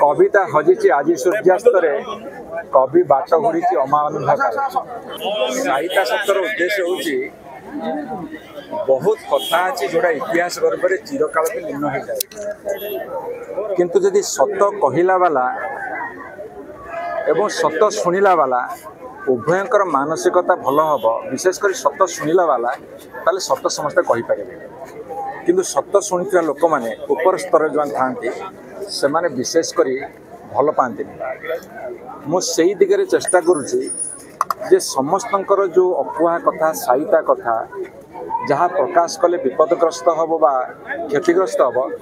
कविता हजिची आज सूर्यास्त कवि बाट घुड़ी अमानुषा साहित्य शब्दर उद्देश्य हूँ बहुत कथा अच्छी जोड़ा इतिहास गर्भ में चिरकाल भी लीन हो जाए किंतु जदि सत कहला वाला एवं सत शुणिला वाला उभयंकर मानसिकता भल हम विशेषकर सत शुणिला वाला ताले सत समस्ते कहीपर किंतु सत शुणी लोक मैंने ऊपर स्तर जो था से माने विशेषकर भल पाती मुझे दिगरे चेष्टा करुँची जे समस्तंकर जो अफुहा कथा साहित्य कथा जहाँ प्रकाश कले विपदग्रस्त हम बा क्षतिग्रस्त हम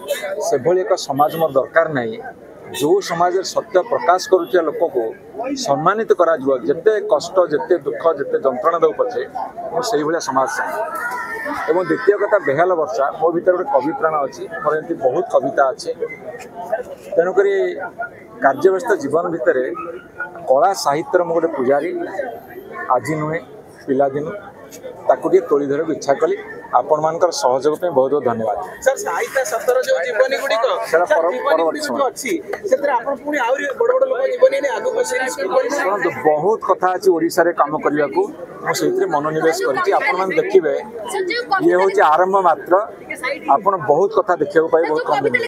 से भली एक समाज मोर दरकार नहीं जो समाज सत्य प्रकाश करुआ लोक को सम्मानित करा जिते कष्ट जिते दुख जिते जंत्रणा दौ पछे मुझे भाया समाज से एवं द्वितीय कथा बेहाल वर्षा मो भीतर गोटे कवि प्राण अच्छी मोर एमती बहुत कविता अच्छी तेणुक कार्यव्यस्त जीवन भितर कला साहित्य मो गोटे पुजारी आज नुहे पिलादिन ताकू तोली धरक इच्छा कली आपण मान सहयोग पे बहुत बहुत धन्यवाद सर साहित्य सतर जो जीवनी गुडी को सेरा परवर्ती बहुत कथा अच्छी ओडिशा रे काम करने को मुझे मनोनिवेश कर देखिए ये हूँ आरंभ मात्र आपन बहुत कथा देखा बहुत कम।